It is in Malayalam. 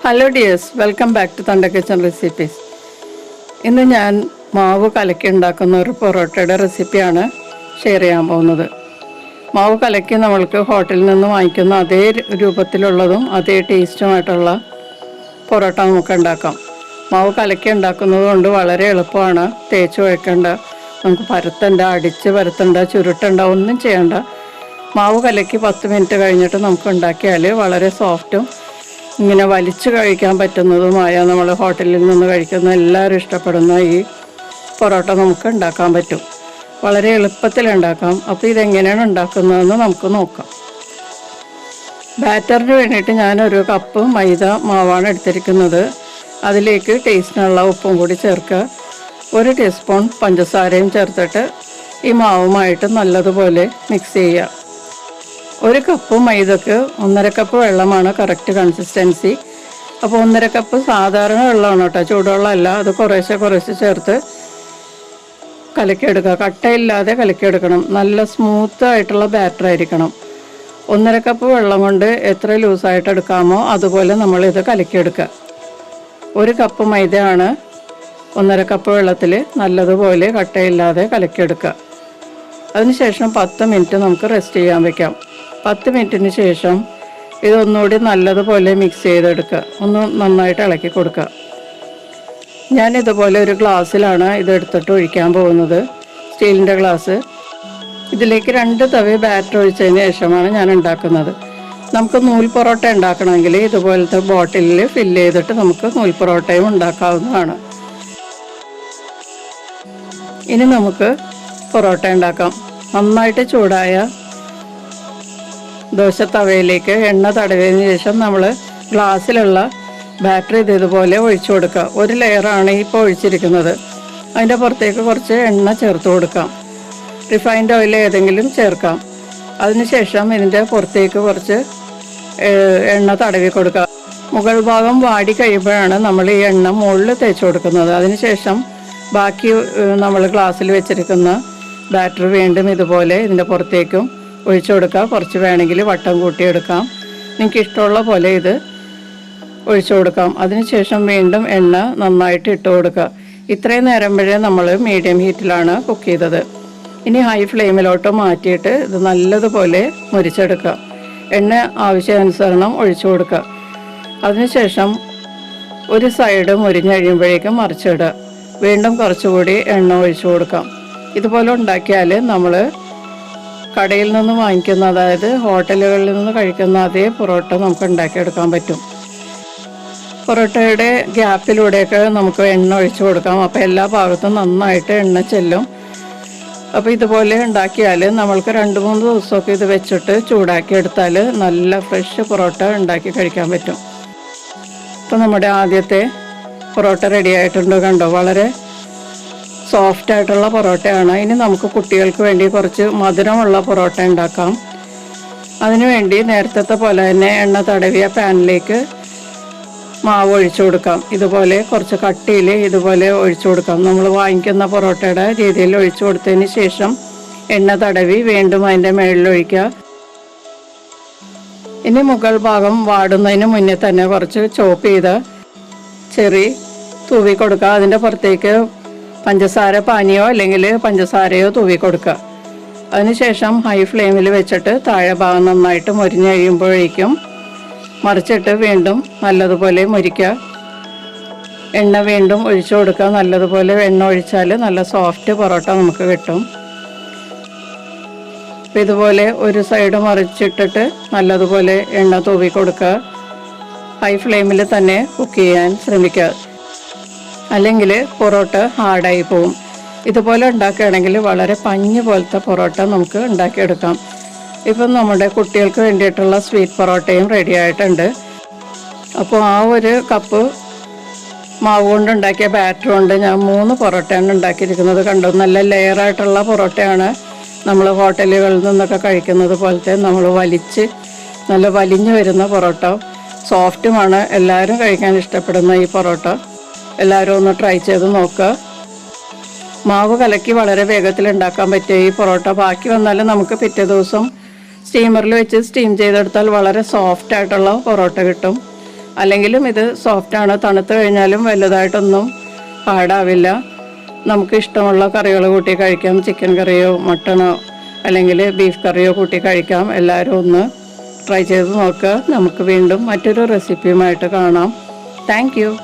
Hello dears, welcome back to Thunder Kitchen Recipes. ഇന്ന് ഞാൻ മാവ് കലക്കി ഉണ്ടാക്കുന്ന ഒരു പൊറോട്ടയുടെ റെസിപ്പിയാണ് ഷെയർ ചെയ്യാൻ പോകുന്നത്. മാവ് കലക്കി നമ്മൾക്ക് ഹോട്ടലിൽ നിന്ന് വാങ്ങിക്കുന്ന അതേ രൂപത്തിലുള്ളതും അതേ ടേസ്റ്റുമായിട്ടുള്ള പൊറോട്ട നമുക്ക് ഉണ്ടാക്കാം. മാവ് കലക്കി ഉണ്ടാക്കുന്നത് കൊണ്ട് വളരെ എളുപ്പമാണ്. തേച്ച് വയ്ക്കേണ്ട, നമുക്ക് പരത്തണ്ട, അടിച്ച് പരത്തണ്ട, ചുരുട്ടണ്ട, ഒന്നും ചെയ്യണ്ട. മാവ് കലക്കി 10 മിനിറ്റ് കഴിഞ്ഞിട്ട് നമുക്ക് ഉണ്ടാക്കിയാൽ വളരെ സോഫ്റ്റും ഇങ്ങനെ വലിച്ചു കഴിക്കാൻ പറ്റുന്നതുമായ നമ്മൾ ഹോട്ടലിൽ നിന്ന് കഴിക്കുന്ന എല്ലാവരും ഇഷ്ടപ്പെടുന്ന ഈ പൊറോട്ട നമുക്ക് ഉണ്ടാക്കാൻ പറ്റും. വളരെ എളുപ്പത്തിൽ ഉണ്ടാക്കാം. അപ്പോൾ ഇതെങ്ങനെയാണ് ഉണ്ടാക്കുന്നതെന്ന് നമുക്ക് നോക്കാം. ബാറ്ററിന് വേണ്ടിയിട്ട് ഞാനൊരു കപ്പ് മൈദ മാവാണ് എടുത്തിരിക്കുന്നത്. അതിലേക്ക് ടേസ്റ്റിനുള്ള ഉപ്പും കൂടി ചേർക്കുക. 1 ടീസ്പൂൺ പഞ്ചസാരയും ചേർത്തിട്ട് ഈ മാവുമായിട്ട് നല്ലതുപോലെ മിക്സ് ചെയ്യുക. 1 കപ്പ് മൈദക്ക് 1.5 കപ്പ് വെള്ളമാണ് കറക്റ്റ് കൺസിസ്റ്റൻസി. അപ്പോൾ 1.5 കപ്പ് സാധാരണ വെള്ളമാണ് കേട്ടോ, ചൂടുവെള്ളമല്ല. അത് കുറേശ്ശെ ചേർത്ത് കലക്കിയെടുക്കുക. കട്ടയില്ലാതെ കലക്കിയെടുക്കണം. നല്ല സ്മൂത്ത് ആയിട്ടുള്ള ബാറ്റർ ആയിരിക്കണം. 1.5 കപ്പ് വെള്ളം കൊണ്ട് എത്ര ലൂസായിട്ട് എടുക്കാമോ അതുപോലെ നമ്മളിത് കലക്കിയെടുക്കുക. 1 കപ്പ് മൈദയാണ് 1.5 കപ്പ് വെള്ളത്തിൽ നല്ലതുപോലെ കട്ടയില്ലാതെ കലക്കിയെടുക്കുക. അതിനുശേഷം 10 മിനിറ്റ് നമുക്ക് റെസ്റ്റ് ചെയ്യാൻ വെക്കാം. 10 മിനിറ്റിന് ശേഷം ഇതൊന്നുകൂടി നല്ലതുപോലെ മിക്സ് ചെയ്തെടുക്കുക. ഒന്ന് നന്നായിട്ട് ഇളക്കി കൊടുക്കുക. ഞാനിതുപോലെ ഒരു ഗ്ലാസ്സിലാണ് ഇതെടുത്തിട്ട് ഒഴിക്കാൻ പോകുന്നത്, സ്റ്റീലിൻ്റെ ഗ്ലാസ്. ഇതിലേക്ക് 2 തവി ബാറ്റർ ഒഴിച്ചതിന് ശേഷമാണ് ഞാൻ ഉണ്ടാക്കുന്നത്. നമുക്ക് നൂൽ പൊറോട്ട ഉണ്ടാക്കണമെങ്കിൽ ഇതുപോലത്തെ ബോട്ടിലിൽ ഫില്ല് ചെയ്തിട്ട് നമുക്ക് നൂൽ പൊറോട്ടയും ഉണ്ടാക്കാവുന്നതാണ്. ഇനി നമുക്ക് പൊറോട്ട ഉണ്ടാക്കാം. നന്നായിട്ട് ചൂടായ ദോശ തവയിലേക്ക് എണ്ണ തടവിയതിന് ശേഷം നമ്മൾ ഗ്ലാസ്സിലുള്ള ബാറ്ററി ഇതുപോലെ ഒഴിച്ചു കൊടുക്കുക. 1 ലെയറാണ് ഇപ്പോൾ ഒഴിച്ചിരിക്കുന്നത്. അതിൻ്റെ പുറത്തേക്ക് കുറച്ച് എണ്ണ ചേർത്ത് കൊടുക്കാം. റിഫൈൻഡ് ഓയിൽ ഏതെങ്കിലും ചേർക്കാം. അതിനുശേഷം ഇതിൻ്റെ പുറത്തേക്ക് കുറച്ച് എണ്ണ തടവി കൊടുക്കുക. മുകൾ ഭാഗം വാടി കഴിയുമ്പോഴാണ് നമ്മൾ ഈ എണ്ണ മുകളിൽ തേച്ച് കൊടുക്കുന്നത്. അതിനുശേഷം ബാക്കി നമ്മൾ ഗ്ലാസ്സിൽ വെച്ചിരിക്കുന്ന ബാറ്റർ വീണ്ടും ഇതുപോലെ ഇതിൻ്റെ പുറത്തേക്കും ഒഴിച്ചു കൊടുക്കുക. കുറച്ച് വേണമെങ്കിൽ വട്ടം കൂട്ടിയെടുക്കാം. നിങ്ങൾക്ക് ഇഷ്ടമുള്ള പോലെ ഇത് ഒഴിച്ചു കൊടുക്കാം. അതിനുശേഷം വീണ്ടും എണ്ണ നന്നായിട്ട് ഇട്ട് കൊടുക്കുക. ഇത്രയും നേരം വരെ നമ്മൾ മീഡിയം ഹീറ്റിലാണ് കുക്ക് ചെയ്തത്. ഇനി ഹൈ ഫ്ലെയിമിലോട്ട് മാറ്റിയിട്ട് ഇത് നല്ലതുപോലെ മുരിച്ചെടുക്കുക. എണ്ണ ആവശ്യാനുസരണം ഒഴിച്ചു കൊടുക്കുക. അതിനുശേഷം ഒരു സൈഡ് മുരിഞ്ഞ് കഴിയുമ്പോഴേക്കും മറിച്ചിടുക. വീണ്ടും കുറച്ചുകൂടി എണ്ണ ഒഴിച്ചു കൊടുക്കാം. ഇതുപോലെ ഉണ്ടാക്കിയാൽ നമ്മൾ കടയിൽ നിന്ന് വാങ്ങിക്കുന്ന, അതായത് ഹോട്ടലുകളിൽ നിന്ന് കഴിക്കുന്ന അതേ പൊറോട്ട നമുക്ക് ഉണ്ടാക്കിയെടുക്കാൻ പറ്റും. പൊറോട്ടയുടെ ഗ്യാപ്പിലൂടെയൊക്കെ നമുക്ക് എണ്ണ ഒഴിച്ചു കൊടുക്കാം. അപ്പോൾ എല്ലാ ഭാഗത്തും നന്നായിട്ട് എണ്ണ ചെല്ലും. അപ്പോൾ ഇതുപോലെ ഉണ്ടാക്കിയാൽ നമ്മൾക്ക് 2-3 ദിവസമൊക്കെ ഇത് വെച്ചിട്ട് ചൂടാക്കി എടുത്താൽ നല്ല ഫ്രഷ് പൊറോട്ട ഉണ്ടാക്കി കഴിക്കാൻ പറ്റും. അപ്പോൾ നമ്മുടെ ആദ്യത്തെ പൊറോട്ട റെഡി ആയിട്ടുണ്ട്. കണ്ടോ, വളരെ സോഫ്റ്റ് ആയിട്ടുള്ള പൊറോട്ടയാണ്. ഇനി നമുക്ക് കുട്ടികൾക്ക് വേണ്ടി കുറച്ച് മധുരമുള്ള പൊറോട്ട ഉണ്ടാക്കാം. അതിനുവേണ്ടി നേരത്തെ പോലെ തന്നെ എണ്ണ തടവിയ പാനിലേക്ക് മാവ് ഒഴിച്ചു കൊടുക്കാം. ഇതുപോലെ കുറച്ച് കട്ടിയിൽ ഇതുപോലെ ഒഴിച്ചു കൊടുക്കാം. നമ്മൾ വാങ്ങിക്കുന്ന പൊറോട്ടയുടെ രീതിയിൽ ഒഴിച്ചു കൊടുത്തതിന് ശേഷം എണ്ണ തടവി വീണ്ടും അതിൻ്റെ മുകളിൽ ഒഴിക്കുക. ഇനി മുകൾ ഭാഗം വാടുന്നതിന് മുന്നേ തന്നെ കുറച്ച് ചോപ്പ് ചെയ്ത ചെറി തൂവി കൊടുക്കുക. അതിൻ്റെ പുറത്തേക്ക് പഞ്ചസാര പാനിയോ അല്ലെങ്കിൽ പഞ്ചസാരയോ തൂവി കൊടുക്കുക. അതിനുശേഷം ഹൈ ഫ്ലെയിമിൽ വെച്ചിട്ട് താഴെ ഭാഗം നന്നായിട്ട് മൊരിഞ്ഞ് കഴിയുമ്പോഴേക്കും മറിച്ചിട്ട് വീണ്ടും നല്ലതുപോലെ മൊരിക്കുക. എണ്ണ വീണ്ടും ഒഴിച്ചു കൊടുക്കുക. നല്ലതുപോലെ എണ്ണ ഒഴിച്ചാൽ നല്ല സോഫ്റ്റ് പൊറോട്ട നമുക്ക് കിട്ടും. അപ്പോൾ ഇതുപോലെ ഒരു സൈഡ് മറിച്ചിട്ടിട്ട് നല്ലതുപോലെ എണ്ണ തൂവി കൊടുക്കുക. ഹൈ ഫ്ലെയിമിൽ തന്നെ കുക്ക് ചെയ്യാൻ ശ്രമിക്കുക, അല്ലെങ്കിൽ പൊറോട്ട ഹാർഡായി പോവും. ഇതുപോലെ ഉണ്ടാക്കുകയാണെങ്കിൽ വളരെ പഞ്ഞ് പോലത്തെ പൊറോട്ട നമുക്ക് ഉണ്ടാക്കിയെടുക്കാം. ഇപ്പം നമ്മുടെ കുട്ടികൾക്ക് വേണ്ടിയിട്ടുള്ള സ്വീറ്റ് പൊറോട്ടയും റെഡി ആയിട്ടുണ്ട്. അപ്പോൾ ആ 1 കപ്പ് മാവ് കൊണ്ട് ഉണ്ടാക്കിയ ബാറ്റർ കൊണ്ട് ഞാൻ 3 പൊറോട്ടയാണ് ഉണ്ടാക്കിയിരിക്കുന്നത്. കണ്ടു, നല്ല ലെയറായിട്ടുള്ള പൊറോട്ടയാണ്. നമ്മൾ ഹോട്ടലുകളിൽ നിന്നൊക്കെ കഴിക്കുന്നത് പോലത്തെ നമ്മൾ നല്ല വലിഞ്ഞു വരുന്ന പൊറോട്ട. സോഫ്റ്റുമാണ്. എല്ലാവരും കഴിക്കാൻ ഇഷ്ടപ്പെടുന്ന ഈ പൊറോട്ട എല്ലാവരും ഒന്ന് ട്രൈ ചെയ്ത് നോക്കുക. മാവ് കലക്കി വളരെ വേഗത്തിൽ ഉണ്ടാക്കാൻ പറ്റിയ ഈ പൊറോട്ട ബാക്കി വന്നാലും നമുക്ക് പിറ്റേ ദിവസം സ്റ്റീമറിൽ വെച്ച് സ്റ്റീം ചെയ്തെടുത്താൽ വളരെ സോഫ്റ്റ് ആയിട്ടുള്ള പൊറോട്ട കിട്ടും. അല്ലെങ്കിലും ഇത് സോഫ്റ്റാണ്. തണുത്ത് കഴിഞ്ഞാലും വലുതായിട്ടൊന്നും പാടാവില്ല. നമുക്ക് ഇഷ്ടമുള്ള കറികൾ കൂട്ടി കഴിക്കാം. ചിക്കൻ കറിയോ മട്ടണോ അല്ലെങ്കിൽ ബീഫ് കറിയോ കൂട്ടി കഴിക്കാം. എല്ലാവരും ഒന്ന് ട്രൈ ചെയ്ത് നോക്കുക. നമുക്ക് വീണ്ടും മറ്റൊരു റെസിപ്പിയുമായിട്ട് കാണാം. Thank you.